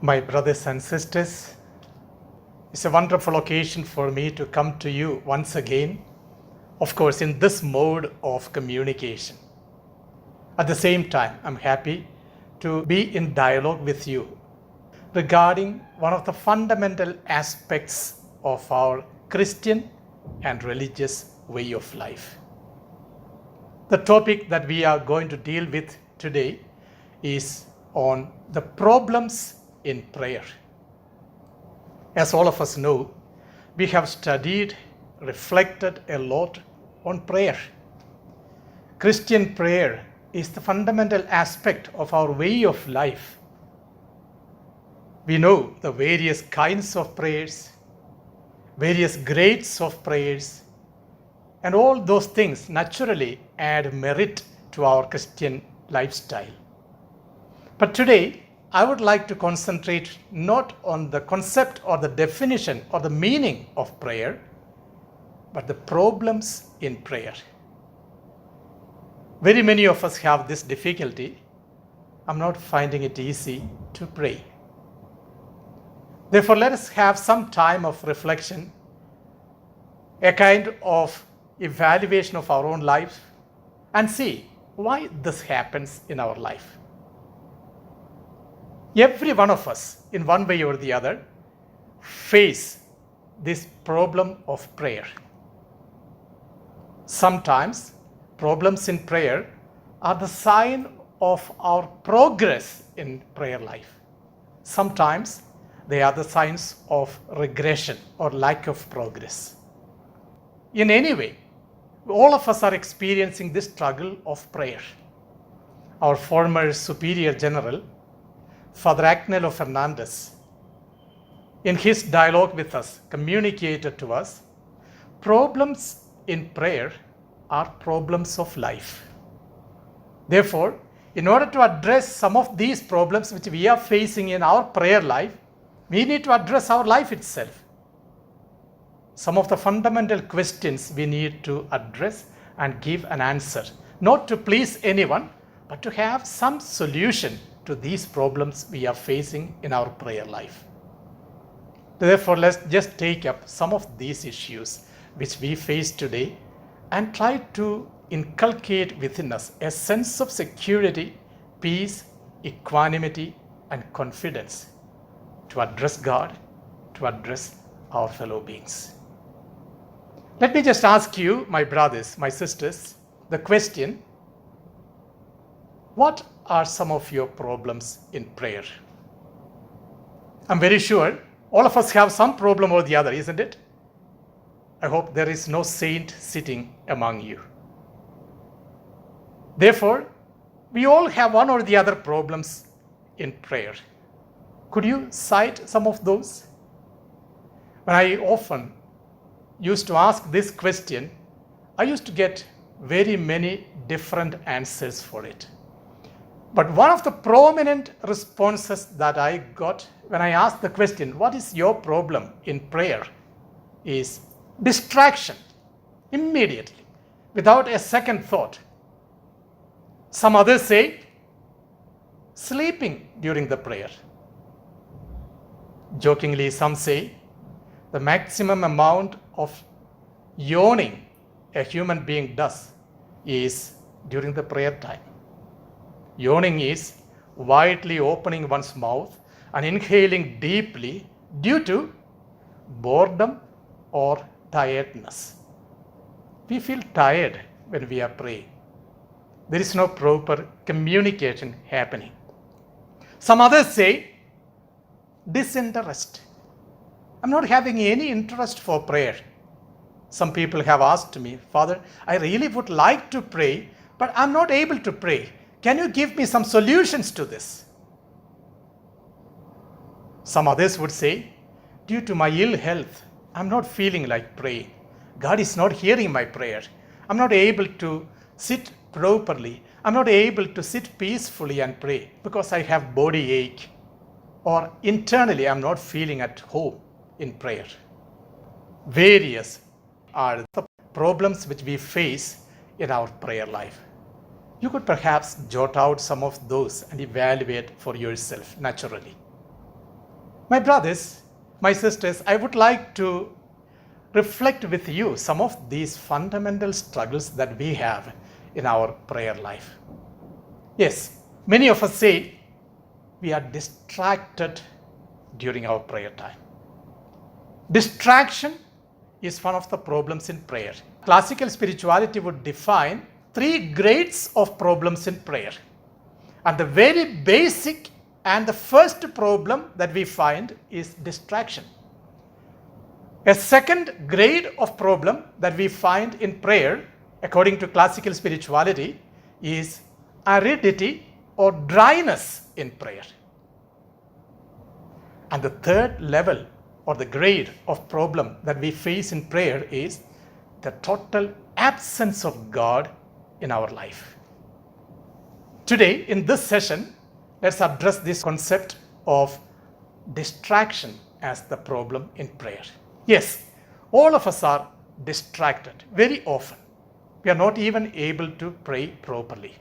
My brothers and sisters, it's a wonderful occasion for me to come to you once again, of course, in this mode of communication. At the same time, I'm happy to be in dialogue with you regarding one of the fundamental aspects of our Christian and religious way of life. The topic that we are going to deal with today is on the problems in prayer. As all of us know, we have studied, reflected a lot on prayer. Christian prayer is the fundamental aspect of our way of life. We know the various kinds of prayers, various grades of prayers, and all those things naturally add merit to our Christian lifestyle. But today, I would like to concentrate not on the concept or the definition or the meaning of prayer, but the problems in prayer. Very many of us have this difficulty. I'm not finding it easy to pray. Therefore, let us have some time of reflection, a kind of evaluation of our own life, and see why this happens in our life. Every one of us, in one way or the other, face this problem of prayer. Sometimes problems in prayer are the sign of our progress in prayer life. Sometimes they are the signs of regression or lack of progress. In any way, all of us are experiencing this struggle of prayer. Our former Superior General, Father Agnello Fernandez, in his dialogue with us, communicated to us, problems in prayer are problems of life. Therefore, in order to address some of these problems which we are facing in our prayer life, we need to address our life itself. Some of the fundamental questions we need to address and give an answer, not to please anyone, but to have some solution to these problems we are facing in our prayer life. Therefore, let's just take up some of these issues which we face today and try to inculcate within us a sense of security, peace, equanimity, and confidence to address God, to address our fellow beings. Let me just ask you, my brothers, my sisters, the question, what are some of your problems in prayer? I'm very sure all of us have some problem or the other, isn't it? I hope there is no saint sitting among you. Therefore, we all have one or the other problems in prayer. Could you cite some of those? When I often used to ask this question, I used to get very many different answers for it. But one of the prominent responses that I got when I asked the question, what is your problem in prayer, is distraction, immediately, without a second thought. Some others say sleeping during the prayer. Jokingly, some say the maximum amount of yawning a human being does is during the prayer time. Yawning is widely opening one's mouth and inhaling deeply due to boredom or tiredness. We feel tired when we are praying. There is no proper communication happening. Some others say disinterest. I'm not having any interest for prayer. Some people have asked me, Father, I really would like to pray, but I'm not able to pray. Can you give me some solutions to this? Some others would say, due to my ill health, I'm not feeling like praying. God is not hearing my prayer. I'm not able to sit properly. I'm not able to sit peacefully and pray because I have body ache. Or internally, I'm not feeling at home in prayer. Various are the problems which we face in our prayer life. You could perhaps jot out some of those and evaluate for yourself naturally. My brothers, my sisters, I would like to reflect with you some of these fundamental struggles that we have in our prayer life. Yes, many of us say we are distracted during our prayer time. Distraction is one of the problems in prayer. Classical spirituality would define 3 grades of problems in prayer. And the very basic and the first problem that we find is distraction. A second grade of problem that we find in prayer, according to classical spirituality, is aridity or dryness in prayer. And the third level or the grade of problem that we face in prayer is the total absence of God in our life. Today, in this session, let's address this concept of distraction as the problem in prayer. Yes, all of us are distracted very often. We are not even able to pray properly.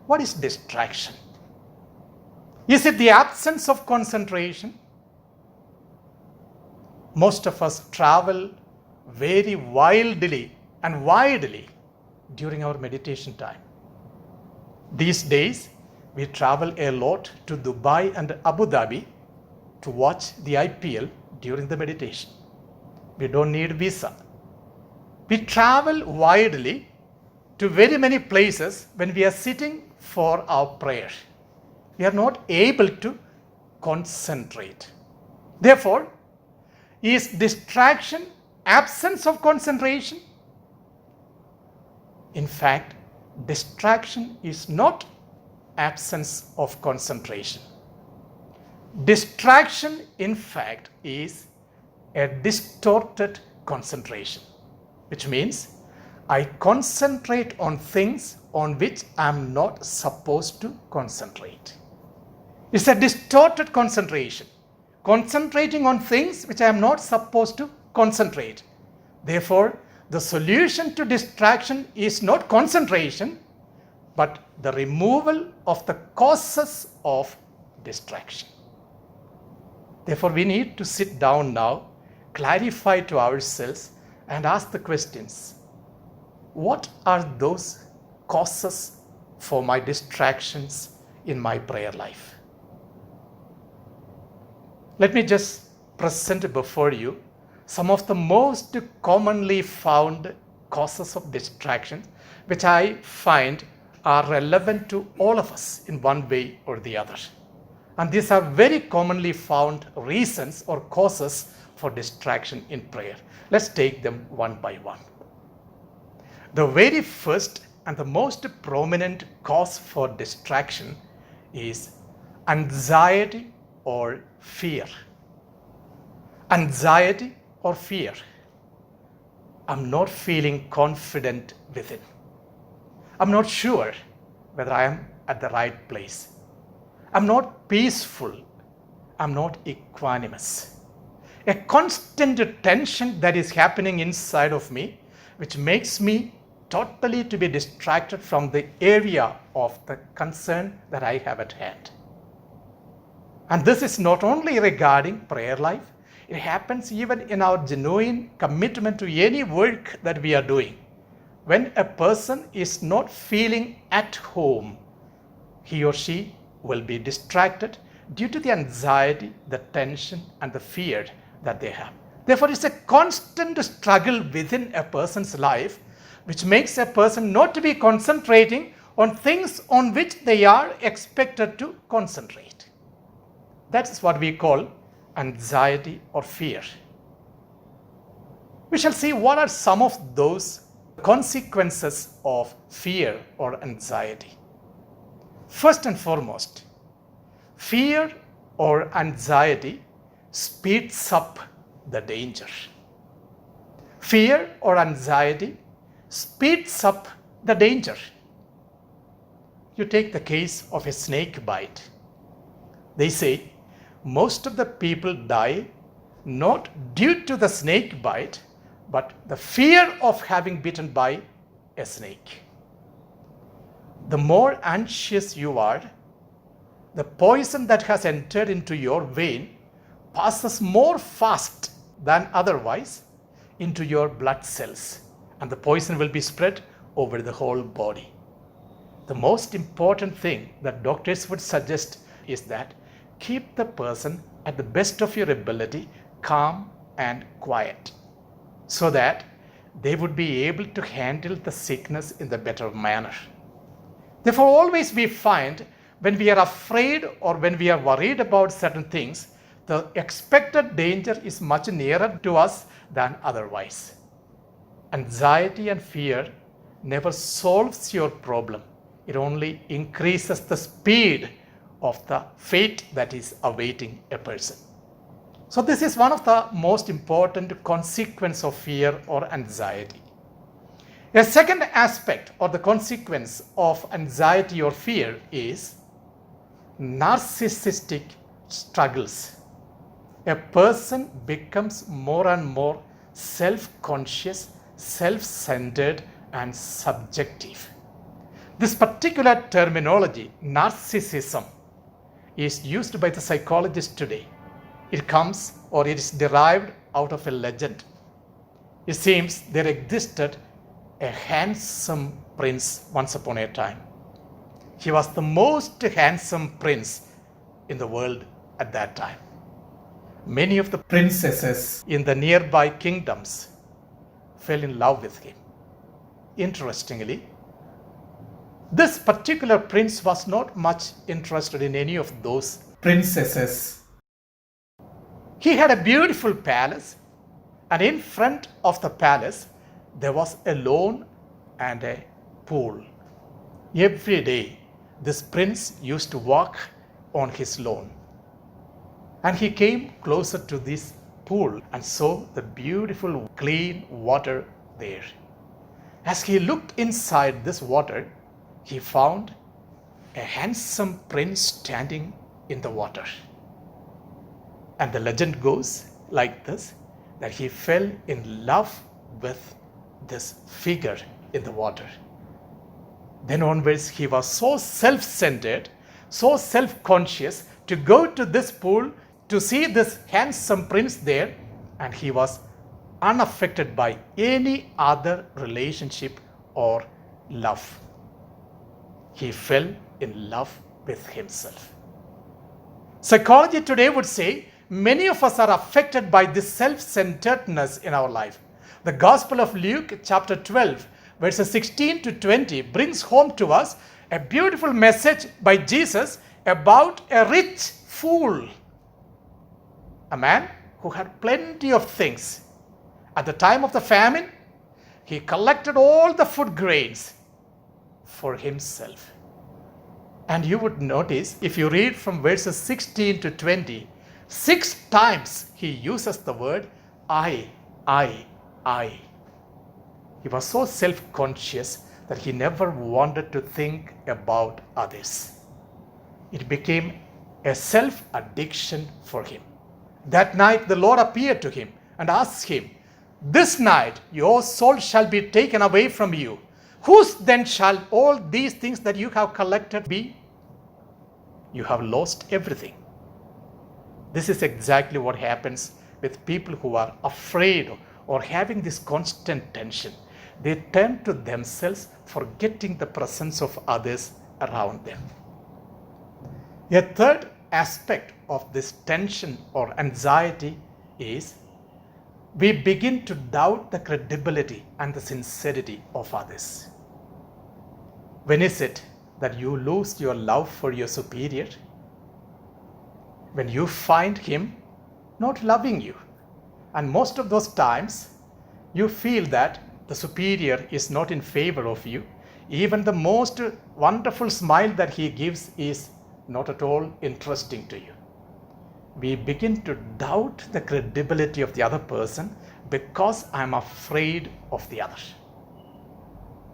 What is distraction? Is it the absence of concentration? Most of us travel very wildly and widely during our meditation time. These days, we travel a lot to Dubai and Abu Dhabi to watch the IPL during the meditation. We don't need visa. We travel widely to very many places when we are sitting for our prayer. We are not able to concentrate. Therefore, is distraction absence of concentration? In fact, distraction is not absence of concentration. Distraction, in fact, is a distorted concentration, which means I concentrate on things on which I am not supposed to concentrate. It's a distorted concentration, concentrating on things which I am not supposed to concentrate. Therefore, the solution to distraction is not concentration, but the removal of the causes of distraction. Therefore, we need to sit down now, clarify to ourselves, and ask the questions. What are those causes for my distractions in my prayer life? Let me just present before you some of the most commonly found causes of distraction, which I find are relevant to all of us in one way or the other. And these are very commonly found reasons or causes for distraction in prayer. Let's take them one by one. The very first and the most prominent cause for distraction is anxiety or fear. Anxiety or fear. I'm not feeling confident within. I'm not sure whether I am at the right place. I'm not peaceful. I'm not equanimous. A constant tension that is happening inside of me, which makes me totally to be distracted from the area of the concern that I have at hand. And this is not only regarding prayer life, it happens even in our genuine commitment to any work that we are doing. When a person is not feeling at home, he or she will be distracted due to the anxiety, the tension, and the fear that they have. Therefore, it's a constant struggle within a person's life, which makes a person not to be concentrating on things on which they are expected to concentrate. That's what we call anxiety or fear. We shall see what are some of those consequences of fear or anxiety. First and foremost, fear or anxiety speeds up the danger. Fear or anxiety speeds up the danger. You take the case of a snake bite. They say most of the people die not due to the snake bite, but the fear of having bitten by a snake. The more anxious you are, the poison that has entered into your vein passes more fast than otherwise into your blood cells, and the poison will be spread over the whole body. The most important thing that doctors would suggest is that keep the person at the best of your ability calm and quiet, so that they would be able to handle the sickness in the better manner. Therefore, always we find when we are afraid or when we are worried about certain things, the expected danger is much nearer to us than otherwise. Anxiety and fear never solves your problem. It only increases the speed of the fate that is awaiting a person. So this is one of the most important consequences of fear or anxiety. A second aspect or the consequence of anxiety or fear is narcissistic struggles. A person becomes more and more self-conscious, self-centered, and subjective. This particular terminology, narcissism, is used by the psychologists today. It comes or it is derived out of a legend. It seems there existed a handsome prince once upon a time. He was the most handsome prince in the world at that time. Many of the princesses in the nearby kingdoms fell in love with him. Interestingly, this particular prince was not much interested in any of those princesses. He had a beautiful palace, and in front of the palace there was a lawn and a pool. Every day this prince used to walk on his lawn, and he came closer to this pool and saw the beautiful clean water there. As he looked inside this water, he found a handsome prince standing in the water. And the legend goes like this, that he fell in love with this figure in the water. Then onwards he was so self-centered, so self-conscious to go to this pool to see this handsome prince there, and he was unaffected by any other relationship or love. He fell in love with himself. Psychology today would say many of us are affected by this self-centeredness in our life. The Gospel of Luke chapter 12 verses 16 to 20 brings home to us a beautiful message by Jesus about a rich fool, a man who had plenty of things. At the time of the famine, he collected all the food grains for himself. And you would notice, if you read from verses 16 to 20, 6 times he uses the word I. He was so self-conscious that he never wanted to think about others. It became a self-addiction for him. That night the Lord appeared to him and asked him, "This night your soul shall be taken away from you. Whose then shall all these things that you have collected be?" You have lost everything. This is exactly what happens with people who are afraid or having this constant tension. They turn to themselves, forgetting the presence of others around them. A third aspect of this tension or anxiety is we begin to doubt the credibility and the sincerity of others. When is it that you lose your love for your superior? When you find him not loving you. And most of those times, you feel that the superior is not in favor of you. Even the most wonderful smile that he gives is not at all interesting to you. We begin to doubt the credibility of the other person because I'm afraid of the other.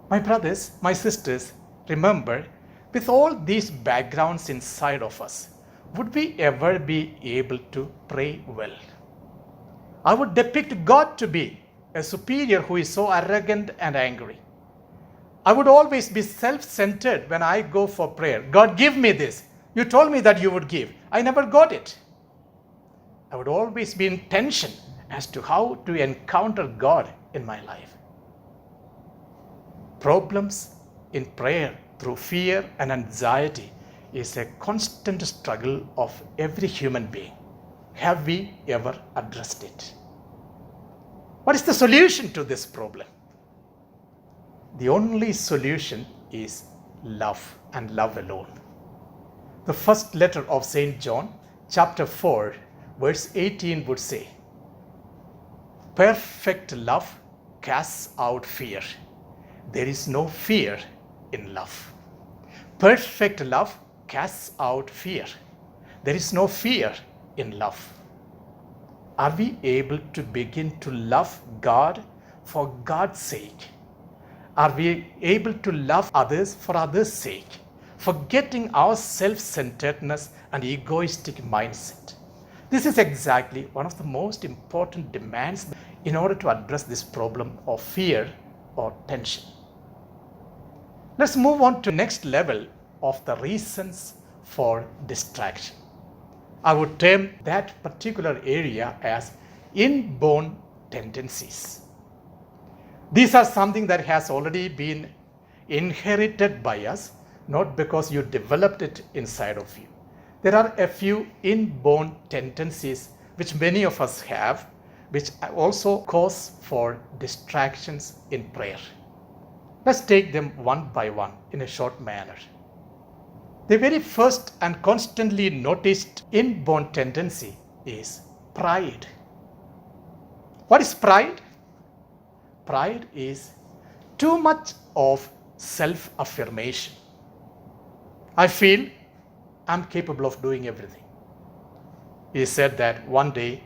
My brothers, my sisters, remember, with all these backgrounds inside of us, would we ever be able to pray well? I would depict God to be a superior who is so arrogant and angry. I would always be self-centered when I go for prayer. God, give me this. You told me that you would give. I never got it. I would always be in tension as to how to encounter God in my life. Problems in prayer through fear and anxiety is a constant struggle of every human being. Have we ever addressed it? What is the solution to this problem? The only solution is love and love alone. The first letter of St. John, chapter 4, verse 18 would say, "Perfect love casts out fear. There is no fear in love." Perfect love casts out fear. There is no fear in love. Are we able to begin to love God for God's sake? Are we able to love others for others' sake, forgetting our self-centeredness and egoistic mindset? This is exactly one of the most important demands in order to address this problem of fear or tension. Let's move on to the next level of the reasons for distraction. I would term that particular area as inborn tendencies. These are something that has already been inherited by us, not because you developed it inside of you. There are a few inborn tendencies which many of us have, which also cause for distractions in prayer. Let's take them one by one in a short manner. The very first and constantly noticed inborn tendency is pride. What is pride? Pride is too much of self-affirmation. I feel I'm capable of doing everything. He said that one day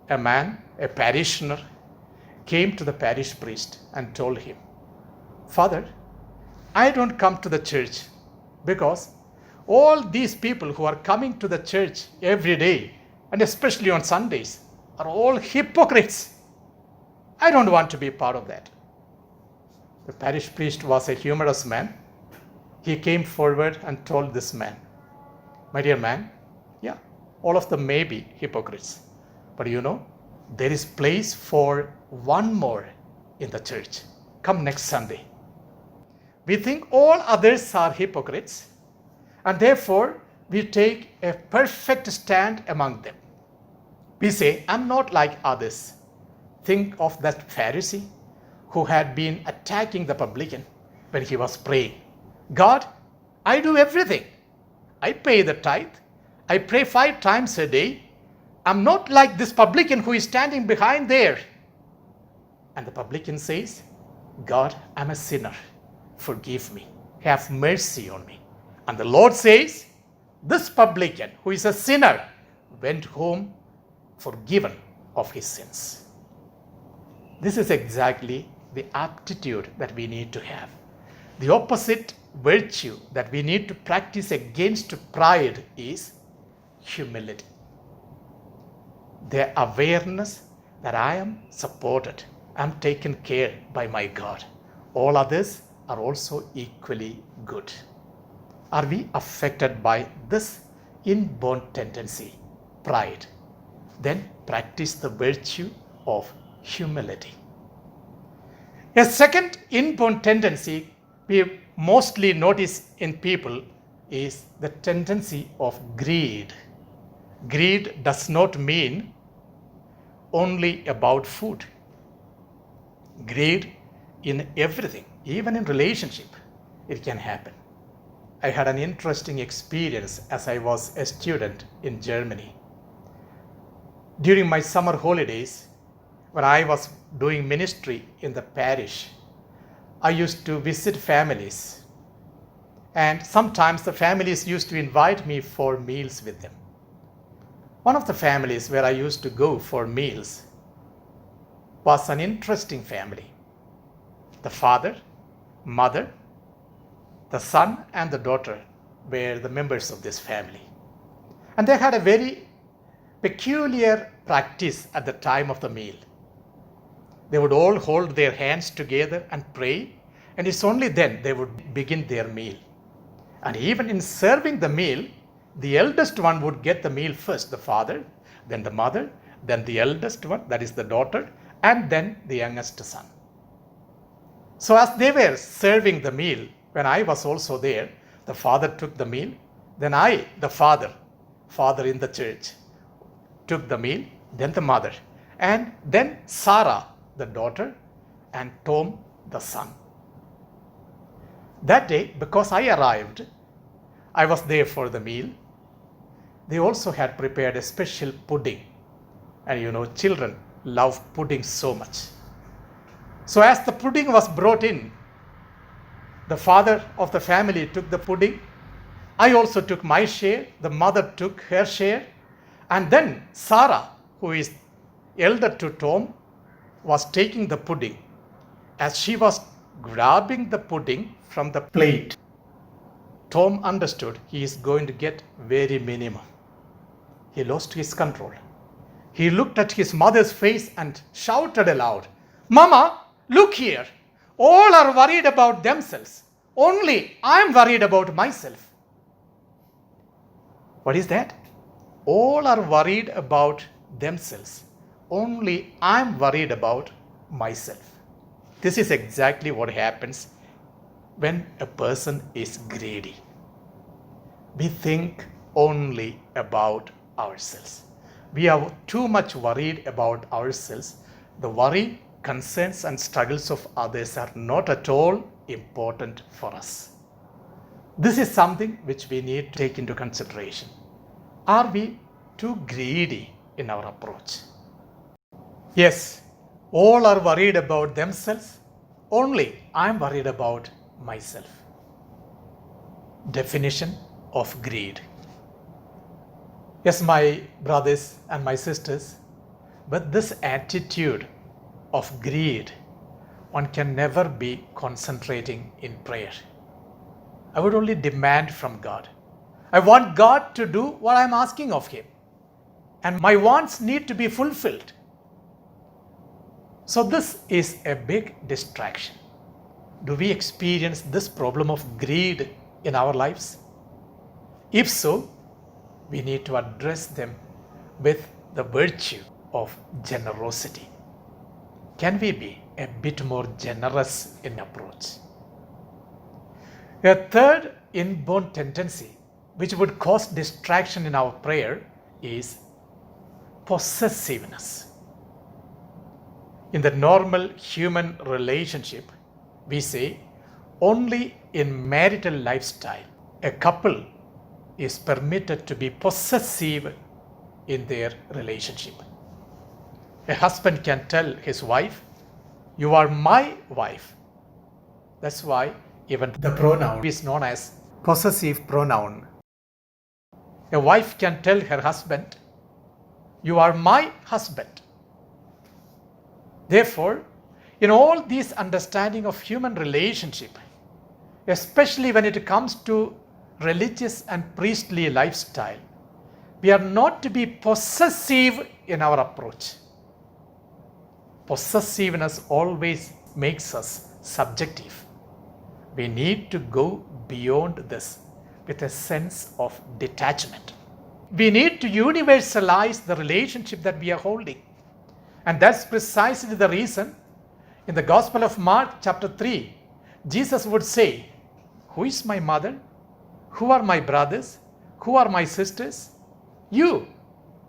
a man, a parishioner, came to the parish priest and told him, "Father, I don't come to the church because all these people who are coming to the church every day, and especially on Sundays, are all hypocrites. I don't want to be part of that." The parish priest was a humorous man. He came forward and told this man, "My dear man, yeah, all of them may be hypocrites, but you know, there is place for one more in the church. Come next Sunday. We think all others are hypocrites, and therefore we take a perfect stand among them. We say, I'm not like others." Think of that Pharisee who had been attacking the publican when he was praying. "God, I do everything. I pay the tithe. I pray 5 times a day. I'm not like this publican who is standing behind there." And the publican says, "God, I'm a sinner. Forgive me. Have mercy on me." And the Lord says, this publican who is a sinner went home forgiven of his sins. This is exactly the aptitude that we need to have. The opposite virtue that we need to practice against pride is humility. The awareness that I am supported, I am taken care by my God. All others are also equally good. Are we affected by this inborn tendency, pride? Then practice the virtue of humility. A second inborn tendency we mostly notice in people is the tendency of greed. Greed does not mean only about food. Greed in everything, even in relationship, it can happen. I had an interesting experience as I was a student in Germany. During my summer holidays, when I was doing ministry in the parish, I used to visit families, and sometimes the families used to invite me for meals with them. One of the families where I used to go for meals was an interesting family. The father, mother, the son and the daughter were the members of this family. And they had a very peculiar practice at the time of the meal. They would all hold their hands together and pray, and it's only then they would begin their meal. And even in serving the meal, the eldest one would get the meal first, the father, then the mother, then the eldest one, that is the daughter, and then the youngest son. So as they were serving the meal, when I was also there, the father took the meal, then I, the father in the church, took the meal, then the mother, and then Sarah, the daughter, and Tom, the son. That day, because I arrived, I was there for the meal. They also had prepared a special pudding. And you know, children love pudding so much. So as the pudding was brought in, the father of the family took the pudding. I also took my share. The mother took her share. And then Sarah, who is elder to Tom, was taking the pudding. As she was grabbing the pudding from the plate, Tom understood he is going to get very minimum. He lost his control. He looked at his mother's face and shouted aloud, "Mama, look here. All are worried about themselves. Only I am worried about myself." What is that? All are worried about themselves. Only I am worried about myself. This is exactly what happens when a person is greedy. We think only about ourselves. We are too much worried about ourselves. The worry, concerns, and struggles of others are not at all important for us. This is something which we need to take into consideration. Are we too greedy in our approach? Yes, all are worried about themselves. Only I am worried about myself. Definition of greed. Yes, my brothers and my sisters, with this attitude of greed, one can never be concentrating in prayer. I would only demand from God. I want God to do what I'm asking of Him. And my wants need to be fulfilled. So this is a big distraction. Do we experience this problem of greed in our lives? If so, we need to address them with the virtue of generosity. Can we be a bit more generous in approach? A third inborn tendency which would cause distraction in our prayer is possessiveness. In the normal human relationship, we say only in marital lifestyle a couple is permitted to be possessive in their relationship. A husband can tell his wife, "You are my wife." That's why even the pronoun is known as possessive pronoun. A wife can tell her husband, "You are my husband." Therefore, in all these understanding of human relationship, especially when it comes to religious and priestly lifestyle, we are not to be possessive in our approach. Possessiveness always makes us subjective. We need to go beyond this with a sense of detachment. We need to universalize the relationship that we are holding. And that's precisely the reason in the Gospel of Mark chapter 3, Jesus would say, "Who is my mother? Who are my brothers? Who are my sisters? You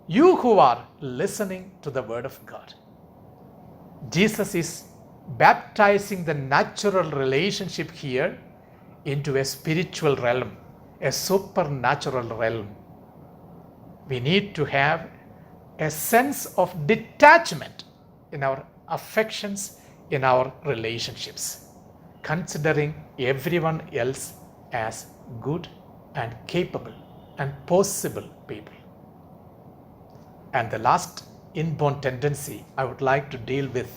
who are listening to the word of God." Jesus is baptizing the natural relationship here into a spiritual realm, a supernatural realm. We need to have a sense of detachment in our affections, in our relationships, considering everyone else as good and capable and possible people. And the last inborn tendency I would like to deal with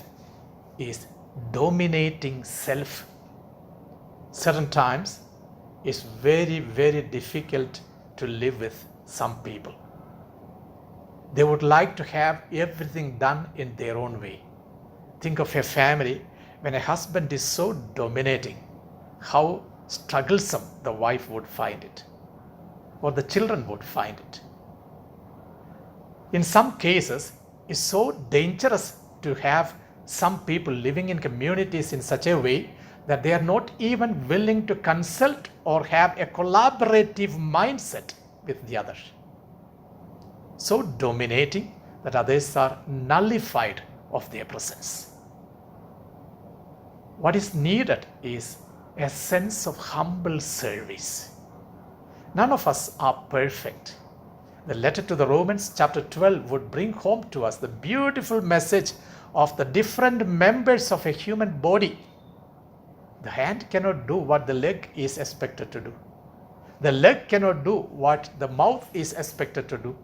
is dominating self. Certain times it's very, very difficult to live with some people. They would like to have everything done in their own way. Think of a family when a husband is so dominating, how strugglesome the wife would find it, or the children would find it. In some cases, it's so dangerous to have some people living in communities in such a way that they are not even willing to consult or have a collaborative mindset with the other. So dominating that others are nullified of their presence. What is needed is a sense of humble service. None of us are perfect. The letter to the Romans chapter 12 would bring home to us the beautiful message of the different members of a human body. The hand cannot do what the leg is expected to do. The leg cannot do what the mouth is expected to do.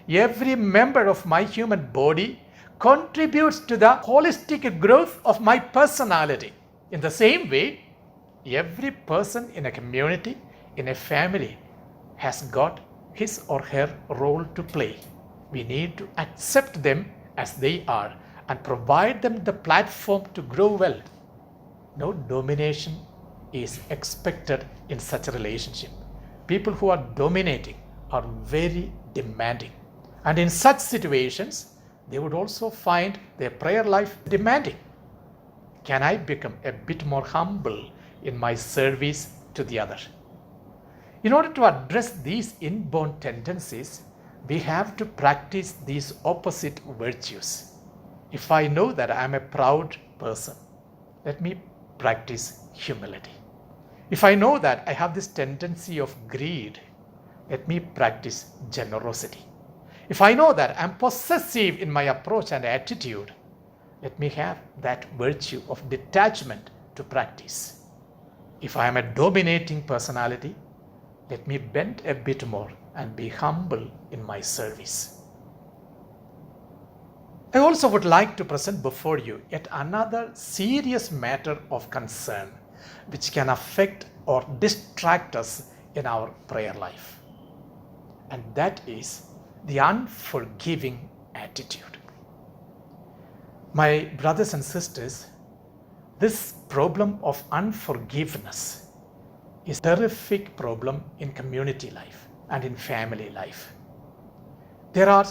Every member of my human body contributes to the holistic growth of my personality. In the same way, every person in a community, in a family, has got his or her role to play. We need to accept them as they are and provide them the platform to grow well. No domination is expected in such a relationship. People who are dominating are very demanding. And in such situations, they would also find their prayer life demanding. Can I become a bit more humble in my service to the other? In order to address these inborn tendencies, we have to practice these opposite virtues. If I know that I am a proud person, let me practice humility. If I know that I have this tendency of greed, let me practice generosity. If I know that I am possessive in my approach and attitude, let me have that virtue of detachment to practice. If I am a dominating personality, let me bend a bit more and be humble in my service. I also would like to present before you yet another serious matter of concern which can affect or distract us in our prayer life. And that is the unforgiving attitude. My brothers and sisters, this problem of unforgiveness is a terrific problem in community life and in family life. There are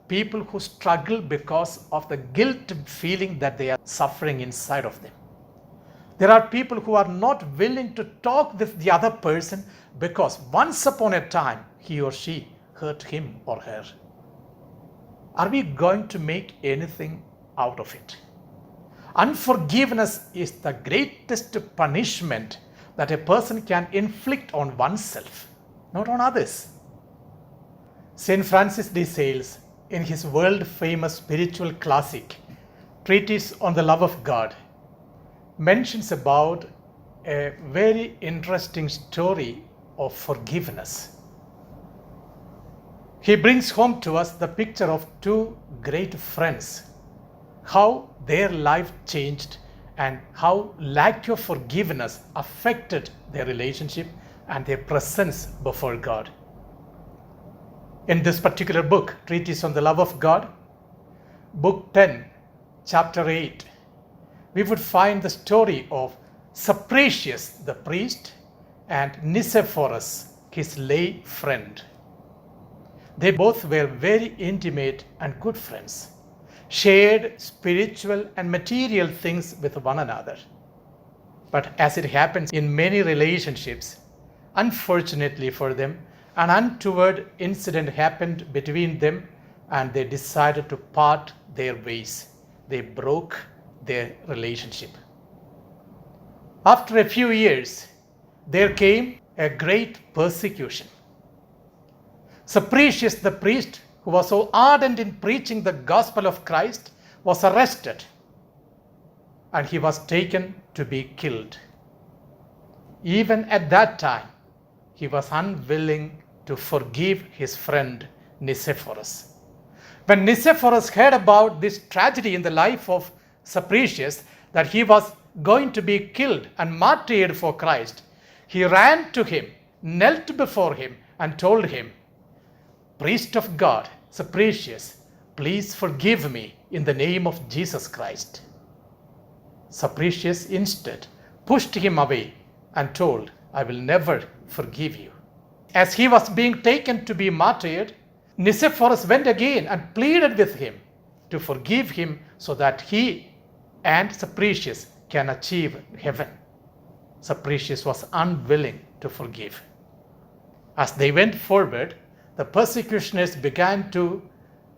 people who struggle because of the guilt feeling that they are suffering inside of them. There are people who are not willing to talk with the other person because once upon a time he or she hurt him or her. Are we going to make anything out of it? Unforgiveness is the greatest punishment that a person can inflict on oneself, not on others. St. Francis de Sales, in his world-famous spiritual classic, Treaties on the Love of God, mentions about a very interesting story of forgiveness. He brings home to us the picture of two great friends, how their life changed and how lack of forgiveness affected their relationship and their presence before God. In this particular book, Treatise on the Love of God, Book 10, Chapter 8, we would find the story of Sapratius the priest and Nicephorus, his lay friend. They both were very intimate and good friends, shared spiritual and material things with one another. But as it happens in many relationships, unfortunately for them, an untoward incident happened between them and they decided to part their ways. They broke their relationship. After a few years, there came a great persecution. Sapratius the priest, who was so ardent in preaching the gospel of Christ, was arrested and he was taken to be killed. Even at that time, he was unwilling to forgive his friend Nicephorus. When Nicephorus heard about this tragedy in the life of Sapratius, that he was going to be killed and martyred for Christ, he ran to him, knelt before him and told him, "Priest of God, Sapratius, please forgive me in the name of Jesus Christ." Sapratius instead pushed him away and told, "I will never forgive you." As he was being taken to be martyred, Nicephorus went again and pleaded with him to forgive him so that he and Sapricius can achieve heaven. Sapricius was unwilling to forgive. As they went forward, the persecutioners began to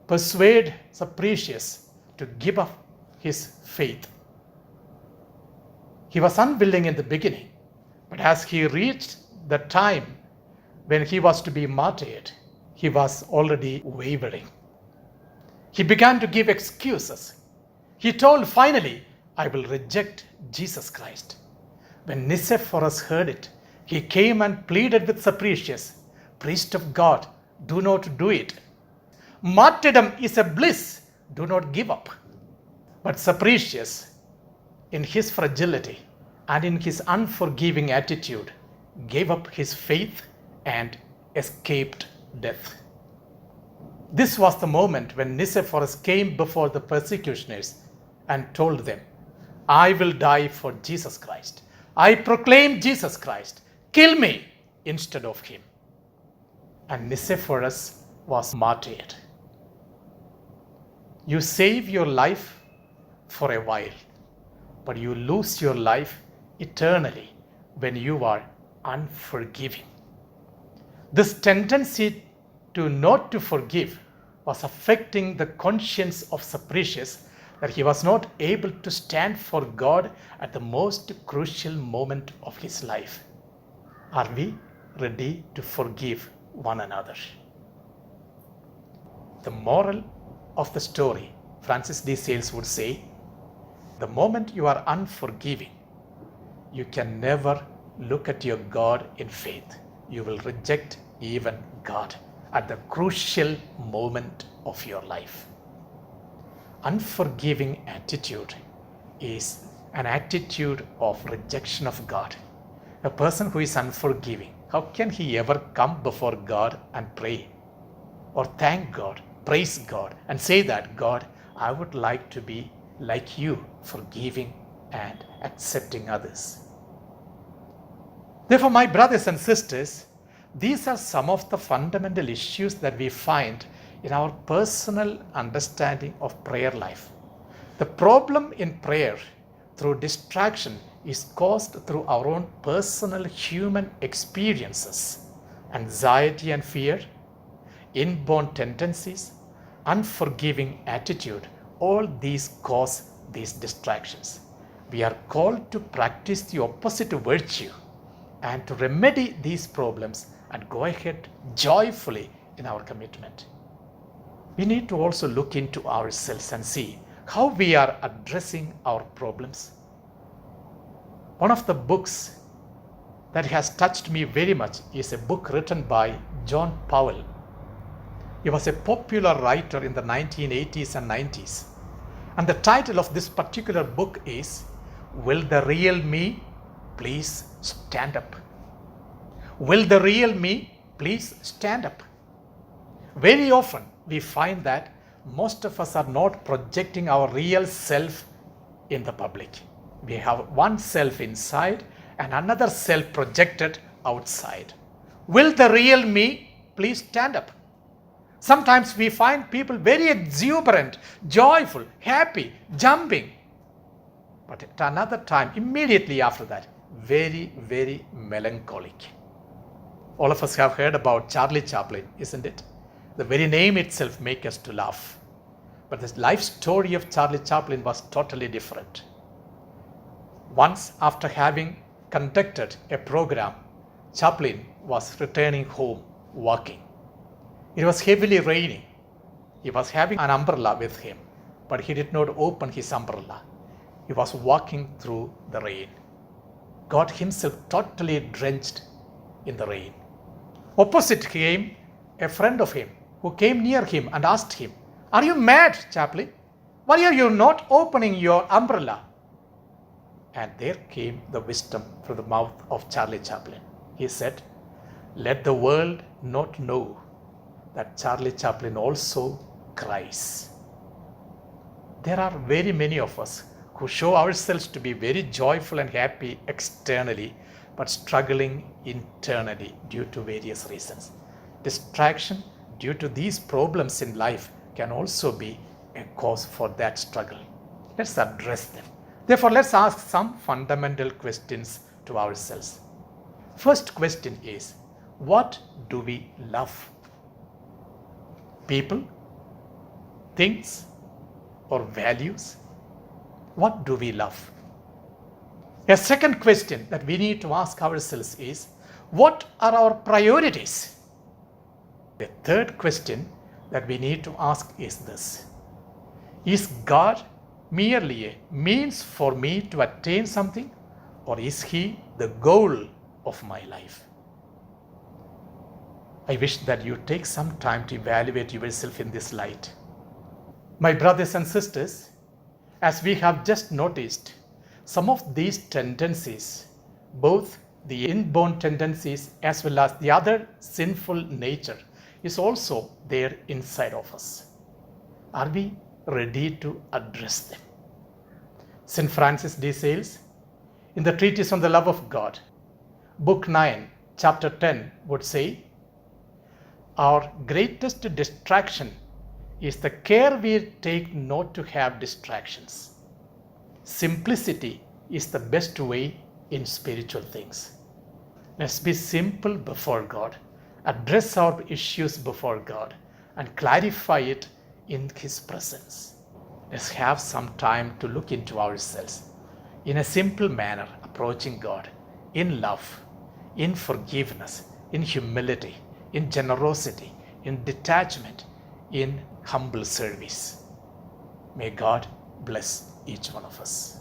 persuade Sapricius to give up his faith. He was unwilling in the beginning, but as he reached the time when he was to be martyred, he was already wavering. He began to give excuses. He told finally, I will reject Jesus Christ. When Nicephorus heard it, he came and pleaded with Sapricius, priest of God, do not do it. Martyrdom is a bliss, do not give up. But Sapricius, in his fragility and in his unforgiving attitude, gave up his faith and escaped death. This was the moment when Nicephorus came before the persecutioners and told them, I will die for Jesus Christ. I proclaim Jesus Christ. Kill me instead of him. And Nicephorus was martyred. You save your life for a while, but you lose your life eternally when you are unforgiving. This tendency to not to forgive was affecting the conscience of Sapricius, that he was not able to stand for God at the most crucial moment of his life. Are we ready to forgive one another? The moral of the story, Francis D. Sales would say, the moment you are unforgiving, you can never look at your God in faith. You will reject even God at the crucial moment of your life. Unforgiving attitude is an attitude of rejection of God. A person who is unforgiving, how can he ever come before God and pray or thank God, praise God and say that, God, I would like to be like you, forgiving and accepting others. Therefore, my brothers and sisters, these are some of the fundamental issues that we find in our personal understanding of prayer life. The problem in prayer through distraction is caused through our own personal human experiences, anxiety and fear, inborn tendencies, unforgiving attitude. All these cause these distractions. We are called to practice the opposite virtue and to remedy these problems and go ahead joyfully in our commitment. We need to also look into ourselves and see how we are addressing our problems. One of the books that has touched me very much is a book written by John Powell. He was a popular writer in the 1980s and 90s. And the title of this particular book is, Will the Real Me Please Stand Up? Will the real me please stand up? Very often we find that most of us are not projecting our real self in the public. We have one self inside and another self projected outside. Will the real me please stand up? Sometimes we find people very exuberant, joyful, happy, jumping. But at another time, immediately after that, very, very melancholic. All of us have heard about Charlie Chaplin, isn't it? The very name itself makes us to laugh. But the life story of Charlie Chaplin was totally different. Once, after having conducted a program, Chaplin was returning home walking. It was heavily raining. He was having an umbrella with him, but he did not open his umbrella. He was walking through the rain. Got himself totally drenched in the rain. Opposite came a friend of him who came near him and asked him, Are you mad, Chaplin? Why are you not opening your umbrella? And there came the wisdom from the mouth of Charlie Chaplin. He said, Let the world not know that Charlie Chaplin also cries. There are very many of us who show ourselves to be very joyful and happy externally, but struggling internally due to various reasons. Distraction due to these problems in life can also be a cause for that struggle. Let's address them. Therefore, let's ask some fundamental questions to ourselves. First question is, what do we love? People, things, or values? What do we love? A second question that we need to ask ourselves is, what are our priorities? The third question that we need to ask is this: is God merely a means for me to attain something, or is He the goal of my life? I wish that you take some time to evaluate yourself in this light. My brothers and sisters, as we have just noticed, some of these tendencies, both the inborn tendencies as well as the other sinful nature, is also there inside of us. Are we ready to address them? St. Francis de Sales, in the Treaties on the Love of God, Book 9, Chapter 10, would say, our greatest distraction is the care we take not to have distractions. Simplicity is the best way in spiritual things. Let's be simple before God, address our issues before God, and clarify it in His presence. Let's have some time to look into ourselves in a simple manner, approaching God in love, in forgiveness, in humility, in generosity, in detachment, in humble service. May God bless each one of us.